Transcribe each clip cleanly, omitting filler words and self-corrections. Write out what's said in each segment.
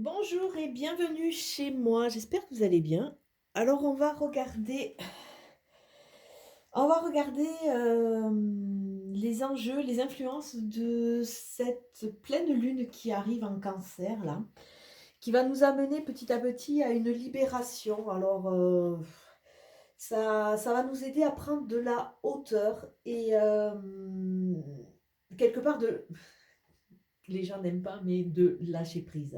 Bonjour et bienvenue chez moi. J'espère que vous allez bien. Alors on va regarder les enjeux, les influences de cette pleine lune qui arrive en Cancer là, qui va nous amener petit à petit à une libération. Ça va nous aider à prendre de la hauteur et quelque part de, les gens n'aiment pas, mais de lâcher prise.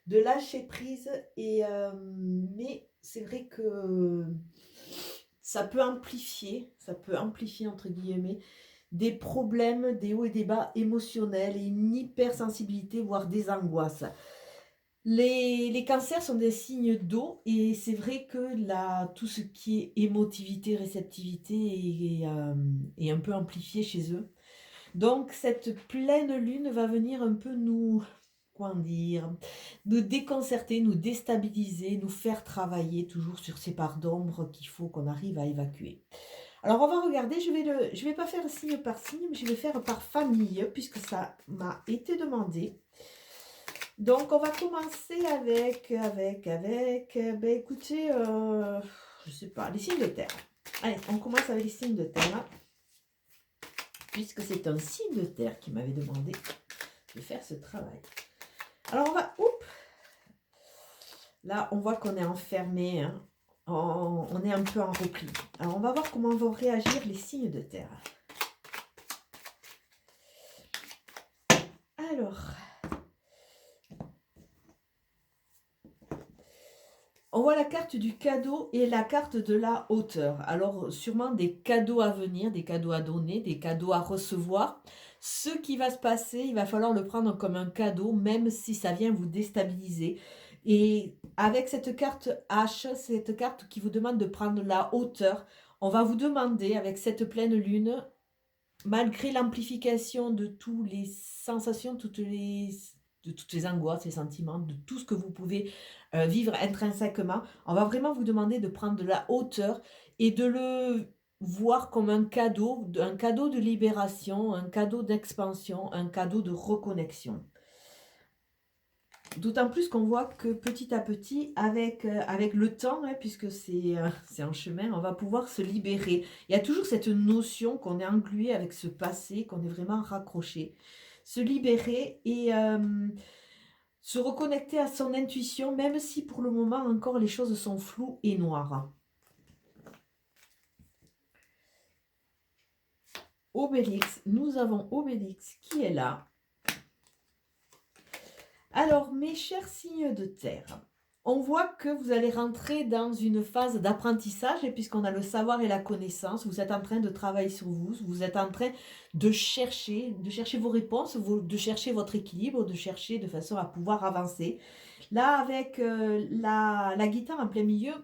De lâcher prise mais c'est vrai que ça peut amplifier entre guillemets des problèmes, des hauts et des bas émotionnels et une hypersensibilité, voire des angoisses. Les cancers sont des signes d'eau et c'est vrai que tout ce qui est émotivité, réceptivité est un peu amplifié chez eux. Donc cette pleine lune va venir un peu comment dire, nous déconcerter, nous déstabiliser, nous faire travailler toujours sur ces parts d'ombre qu'il faut qu'on arrive à évacuer. Alors on va regarder, je vais pas faire signe par signe, mais je vais faire par famille, puisque ça m'a été demandé. Donc on va commencer ben écoutez, je sais pas, les signes de terre. Allez, on commence avec les signes de terre, puisque c'est un signe de terre qui m'avait demandé de faire ce travail. Alors là on voit qu'on est enfermé, hein. On est un peu en repli. Alors on va voir comment vont réagir les signes de terre. Alors, on voit la carte du cadeau et la carte de la hauteur. Alors sûrement des cadeaux à venir, des cadeaux à donner, des cadeaux à recevoir. Ce qui va se passer, il va falloir le prendre comme un cadeau, même si ça vient vous déstabiliser. Et avec cette carte H, cette carte qui vous demande de prendre la hauteur, on va vous demander, avec cette pleine lune, malgré l'amplification de toutes les sensations, de toutes les angoisses, les sentiments, de tout ce que vous pouvez vivre intrinsèquement, on va vraiment vous demander de prendre de la hauteur et de le voir comme un cadeau de libération, un cadeau d'expansion, un cadeau de reconnexion. D'autant plus qu'on voit que petit à petit, avec le temps, hein, puisque c'est un chemin, on va pouvoir se libérer. Il y a toujours cette notion qu'on est englué avec ce passé, qu'on est vraiment raccroché. Se libérer et se reconnecter à son intuition, même si pour le moment encore les choses sont floues et noires. Obélix, nous avons Obélix qui est là. Alors, mes chers signes de terre, on voit que vous allez rentrer dans une phase d'apprentissage, et puisqu'on a le savoir et la connaissance, vous êtes en train de travailler sur vous, vous êtes en train de chercher vos réponses, de chercher votre équilibre, de chercher de façon à pouvoir avancer. Là, avec la guitare en plein milieu,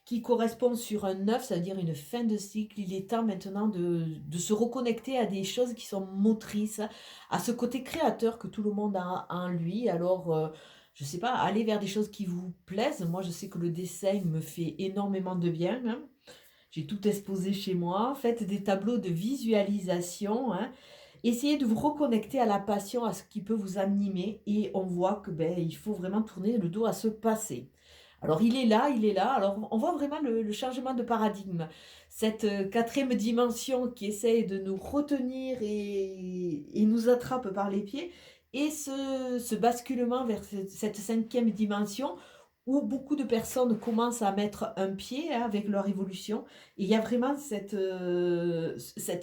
qui correspond sur un 9, ça veut dire une fin de cycle. Il est temps maintenant de se reconnecter à des choses qui sont motrices, à ce côté créateur que tout le monde a en lui. Alors, je ne sais pas, aller vers des choses qui vous plaisent. Moi, je sais que le dessin me fait énormément de bien, hein. J'ai tout exposé chez moi. Faites des tableaux de visualisation, hein. Essayez de vous reconnecter à la passion, à ce qui peut vous animer. Et on voit que il faut vraiment tourner le dos à ce passé. Alors il est là, il est là. Alors on voit vraiment le changement de paradigme. Cette quatrième dimension qui essaye de nous retenir et nous attrape par les pieds. Et ce basculement vers cette cinquième dimension où beaucoup de personnes commencent à mettre un pied, hein, avec leur évolution. Et il y a vraiment cette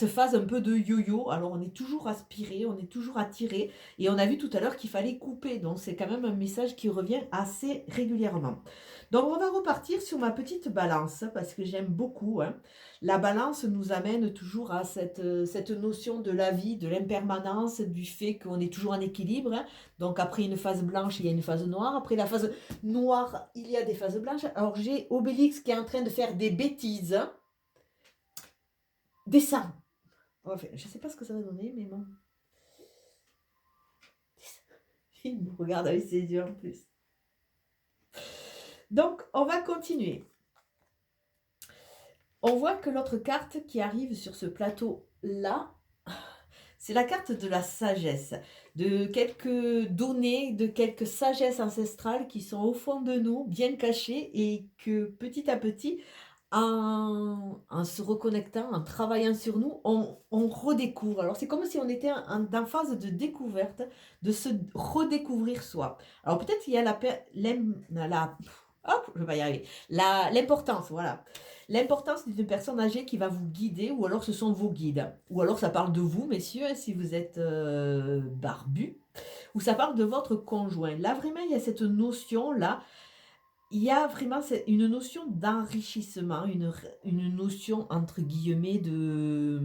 phase un peu de yo-yo. Alors on est toujours aspiré, on est toujours attiré. Et on a vu tout à l'heure qu'il fallait couper. Donc c'est quand même un message qui revient assez régulièrement. Donc on va repartir sur ma petite balance parce que j'aime beaucoup, hein. La balance nous amène toujours à cette notion de la vie, de l'impermanence, du fait qu'on est toujours en équilibre, hein. Donc après une phase blanche, il y a une phase noire. Après la phase noire, il y a des phases blanches. Alors j'ai Obélix qui est en train de faire des bêtises. Descends. Enfin, je ne sais pas ce que ça va donner, mais bon. Il me regarde avec ses yeux en plus. Donc, on va continuer. On voit que l'autre carte qui arrive sur ce plateau-là, C'est la carte de la sagesse, de quelques données, de quelques sagesses ancestrales qui sont au fond de nous, bien cachées et que petit à petit, en se reconnectant, en travaillant sur nous, on redécouvre. Alors c'est comme si on était en phase de découverte, de se redécouvrir soi. Alors peut-être il y a hop, je vais y arriver. L'importance, voilà. L'importance d'une personne âgée qui va vous guider, ou alors ce sont vos guides. Ou alors ça parle de vous, messieurs, hein, si vous êtes barbu, ou ça parle de votre conjoint. Là, vraiment, il y a cette notion-là. Il y a vraiment une notion d'enrichissement, une notion, entre guillemets, de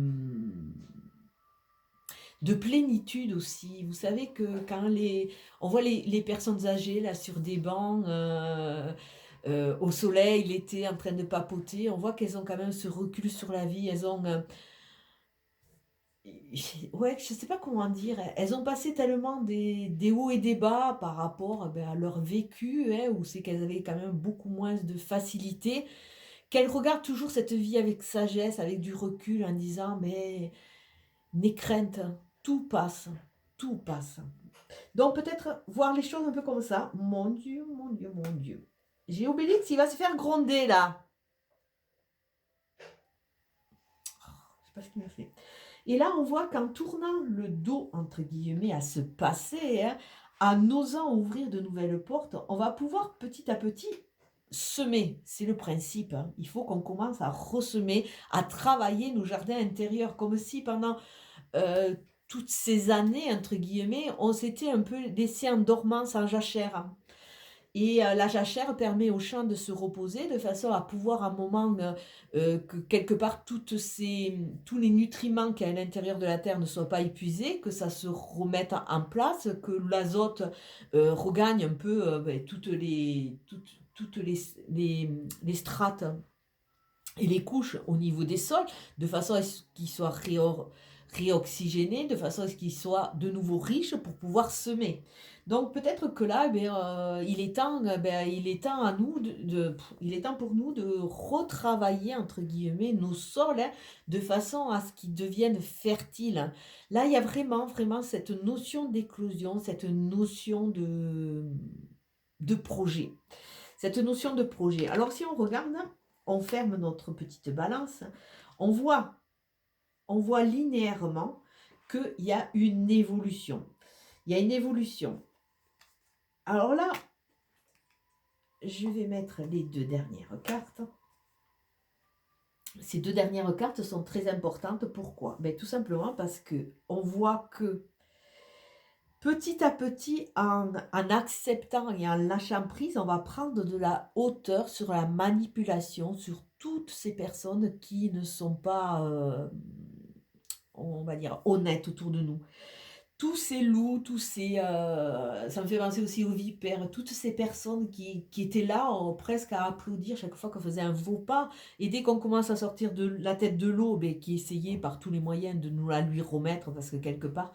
plénitude aussi. Vous savez que quand on voit les personnes âgées là sur des bancs, au soleil, l'été, en train de papoter, on voit qu'elles ont quand même ce recul sur la vie. Elles ont, ouais, je sais pas comment dire. Elles ont passé tellement des hauts et des bas par rapport à leur vécu, hein, où c'est qu'elles avaient quand même beaucoup moins de facilité, qu'elles regardent toujours cette vie avec sagesse, avec du recul, en disant, mais n'aie crainte, tout passe, tout passe. Donc peut-être voir les choses un peu comme ça. Mon Dieu, mon Dieu, mon Dieu. J'ai Obélix, il va se faire gronder là. Je sais pas ce qu'il me fait. Et là, on voit qu'en tournant le dos, entre guillemets, à ce passé, hein, en osant ouvrir de nouvelles portes, on va pouvoir petit à petit semer. C'est le principe, hein. Il faut qu'on commence à ressemer, à travailler nos jardins intérieurs, comme si pendant euh, toutes ces années, entre guillemets, on s'était un peu laissé en dormance, en jachère. Et la jachère permet au champ de se reposer de façon à pouvoir à un moment que quelque part tous les nutriments qu'il y a à l'intérieur de la terre ne soient pas épuisés, que ça se remette en place, que l'azote regagne un peu toutes les strates et les couches au niveau des sols, de façon à ce qu'ils soient réoxygénés, de façon à ce qu'ils soient de nouveau riches pour pouvoir semer. Donc peut-être que là, il est temps à nous il est temps pour nous de retravailler entre guillemets nos sols, hein, de façon à ce qu'ils deviennent fertiles. Là, il y a vraiment, vraiment cette notion d'éclosion, cette notion de projet. Cette notion de projet. Alors si on regarde, on ferme notre petite balance, on voit linéairement qu'il y a une évolution. Il y a une évolution. Alors là, je vais mettre les deux dernières cartes. Ces deux dernières cartes sont très importantes. Pourquoi? Tout simplement parce que on voit que petit à petit, en acceptant et en lâchant prise, on va prendre de la hauteur sur la manipulation, sur toutes ces personnes qui ne sont pas, on va dire, honnêtes autour de nous. Tous ces loups, ça me fait penser aussi aux vipères, toutes ces personnes qui étaient là presque à applaudir chaque fois qu'on faisait un faux pas. Et dès qu'on commence à sortir de la tête de l'eau, qui essayait par tous les moyens de nous la lui remettre, parce que quelque part,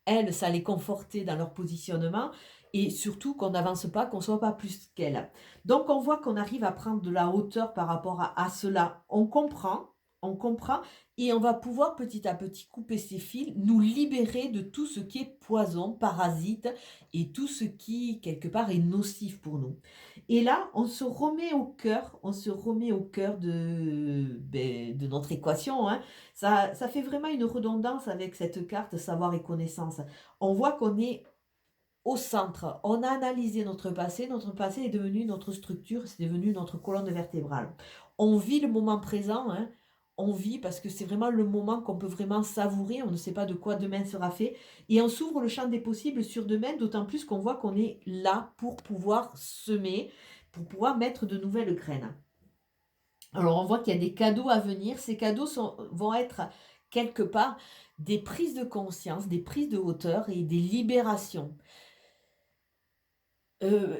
elles, ça les confortait dans leur positionnement. Et surtout qu'on n'avance pas, qu'on ne soit pas plus qu'elles. Donc on voit qu'on arrive à prendre de la hauteur par rapport à cela. On comprend, et on va pouvoir petit à petit couper ces fils, nous libérer de tout ce qui est poison, parasite et tout ce qui, quelque part, est nocif pour nous. Et là, on se remet au cœur de notre équation, hein. Ça fait vraiment une redondance avec cette carte savoir et connaissance. On voit qu'on est au centre. On a analysé notre passé est devenu notre structure, c'est devenu notre colonne vertébrale. On vit le moment présent, hein. On vit parce que c'est vraiment le moment qu'on peut vraiment savourer, on ne sait pas de quoi demain sera fait, et on s'ouvre le champ des possibles sur demain, d'autant plus qu'on voit qu'on est là pour pouvoir semer, pour pouvoir mettre de nouvelles graines. Alors on voit qu'il y a des cadeaux à venir, ces cadeaux vont être quelque part des prises de conscience, des prises de hauteur et des libérations.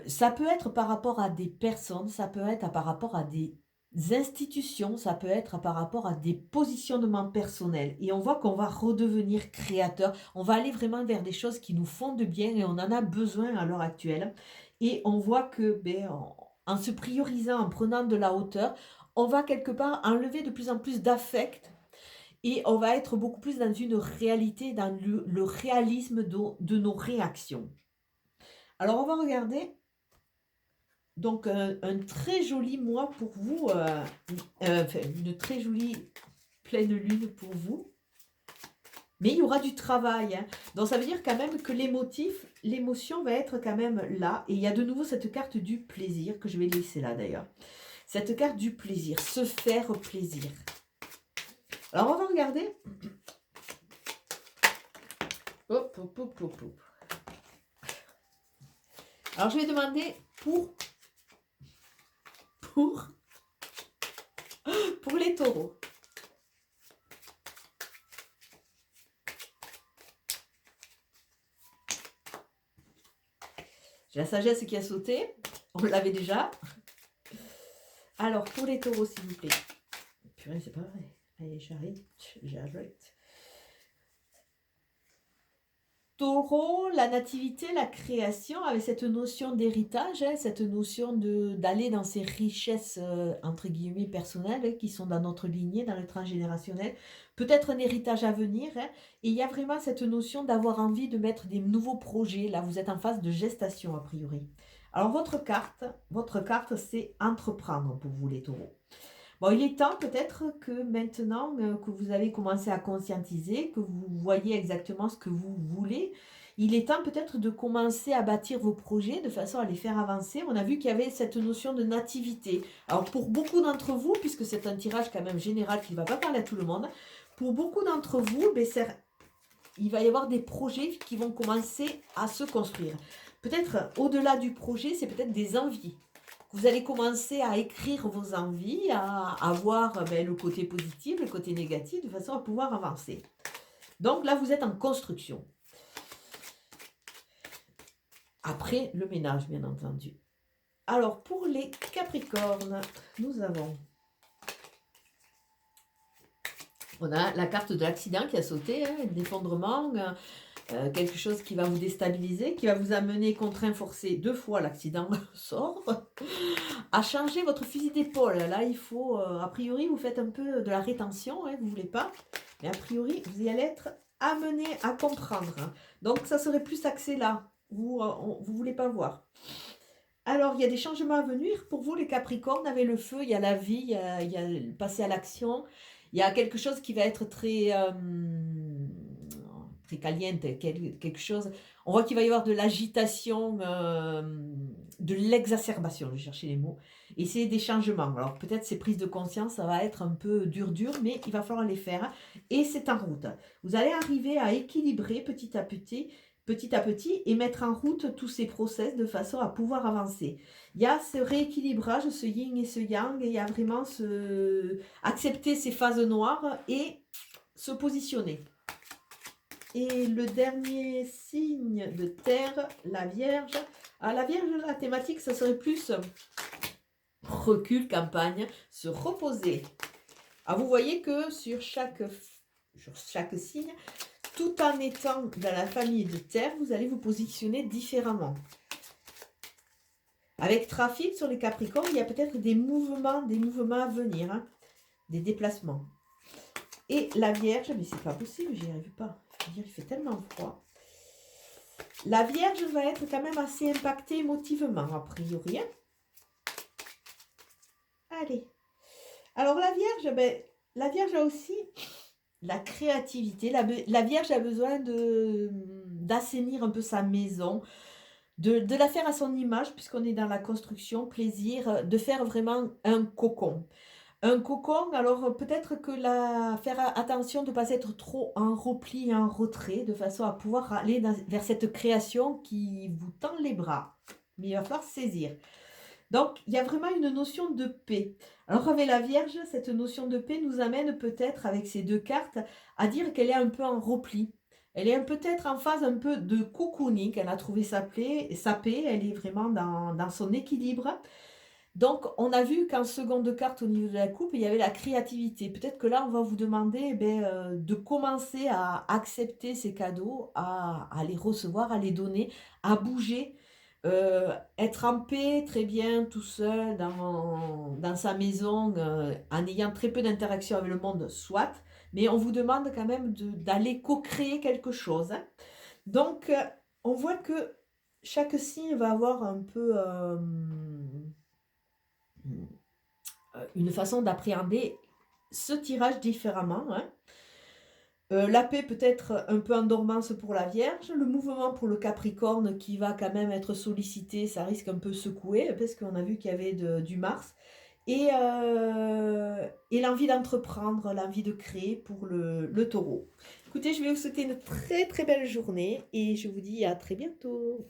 Ça peut être par rapport à des personnes, ça peut être par rapport à des institutions, ça peut être par rapport à des positionnements personnels. Et on voit qu'on va redevenir créateur, on va aller vraiment vers des choses qui nous font de bien et on en a besoin à l'heure actuelle. Et on voit que en se priorisant, en prenant de la hauteur, on va quelque part enlever de plus en plus d'affect et on va être beaucoup plus dans une réalité, dans le réalisme de nos réactions. Alors on va regarder donc un très joli mois pour vous, enfin une très jolie pleine lune pour vous. Mais il y aura du travail, hein. Donc ça veut dire quand même que l'émotion va être quand même là. Et il y a de nouveau cette carte du plaisir, que je vais laisser là d'ailleurs. Cette carte du plaisir, se faire plaisir. Alors on va regarder. Hop, hop, hop, hop, hop. Alors je vais demander pour les taureaux. J'ai la sagesse qui a sauté. On l'avait déjà. Alors, pour les taureaux, s'il vous plaît. Purée, c'est pas vrai. Allez, j'arrête. Taureau, la nativité, la création, avec cette notion d'héritage, hein, cette notion d'aller dans ces richesses, entre guillemets, personnelles, hein, qui sont dans notre lignée, dans le transgénérationnel. Peut-être un héritage à venir. Hein, et il y a vraiment cette notion d'avoir envie de mettre des nouveaux projets. Là, vous êtes en phase de gestation, a priori. Alors, votre carte, c'est entreprendre pour vous, les taureaux. Bon, il est temps peut-être que maintenant que vous avez commencé à conscientiser, que vous voyez exactement ce que vous voulez, il est temps peut-être de commencer à bâtir vos projets de façon à les faire avancer. On a vu qu'il y avait cette notion de nativité. Alors pour beaucoup d'entre vous, puisque c'est un tirage quand même général qui ne va pas parler à tout le monde, pour beaucoup d'entre vous, il va y avoir des projets qui vont commencer à se construire. Peut-être au-delà du projet, c'est peut-être des envies. Vous allez commencer à écrire vos envies, à voir le côté positif, le côté négatif, de façon à pouvoir avancer. Donc là, vous êtes en construction. Après le ménage, bien entendu. Alors, pour les Capricornes, on a la carte de l'accident qui a sauté, hein, d'effondrement, quelque chose qui va vous déstabiliser, qui va vous amener contraint forcé 2 fois, l'accident sort, à changer votre fusil d'épaule. Là, il faut, a priori, vous faites un peu de la rétention, hein, vous ne voulez pas, mais a priori, vous allez être amené à comprendre. Donc, ça serait plus axé là, vous ne voulez pas voir. Alors, il y a des changements à venir. Pour vous, les Capricornes, avec le feu, il y a la vie, il y a le passer à l'action. Il y a quelque chose qui va être très caliente, quelque chose. On voit qu'il va y avoir de l'agitation, de l'exacerbation, je cherchais les mots. Et c'est des changements. Alors, peut-être ces prises de conscience, ça va être un peu dur, mais il va falloir les faire. Et c'est en route. Vous allez arriver à équilibrer petit à petit et mettre en route tous ces process de façon à pouvoir avancer. Il y a ce rééquilibrage, ce yin et ce yang, et il y a vraiment accepter ces phases noires et se positionner. Et le dernier signe de terre, la Vierge. À la Vierge, la thématique, ça serait plus recul, campagne, se reposer. Alors vous voyez que sur chaque signe, tout en étant dans la famille de terre, vous allez vous positionner différemment. Avec trafic sur les Capricornes, il y a peut-être des mouvements à venir, hein, des déplacements. Et la Vierge, mais c'est pas possible, j'y arrive pas. Il fait tellement froid. La Vierge va être quand même assez impactée émotivement, a priori. Hein. Allez. Alors la Vierge a aussi la créativité. La Vierge a besoin d'assainir un peu sa maison, de la faire à son image, puisqu'on est dans la construction, plaisir, de faire vraiment un cocon. Un cocon, alors peut-être que faire attention de ne pas être trop en repli, en retrait, de façon à pouvoir aller vers cette création qui vous tend les bras. Mais il va falloir saisir. Donc, il y a vraiment une notion de paix. Alors, avec la Vierge, cette notion de paix nous amène peut-être, avec ces 2 cartes, à dire qu'elle est un peu en repli. Elle est peut-être en phase un peu de cocooning. Elle a trouvé sa paix, elle est vraiment dans son équilibre. Donc, on a vu qu'en seconde carte, au niveau de la coupe, il y avait la créativité. Peut-être que là, on va vous demander de commencer à accepter ces cadeaux, à les recevoir, à les donner, à bouger, être en paix très bien tout seul dans sa maison, en ayant très peu d'interaction avec le monde, soit, mais on vous demande quand même d'aller co-créer quelque chose, hein. Donc, on voit que chaque signe va avoir un peu une façon d'appréhender ce tirage différemment, hein. La paix peut être un peu en dormance pour la Vierge, le mouvement pour le Capricorne qui va quand même être sollicité, ça risque un peu secouer parce qu'on a vu qu'il y avait du Mars et l'envie d'entreprendre, l'envie de créer pour le Taureau. Écoutez, je vais vous souhaiter une très très belle journée et je vous dis à très bientôt.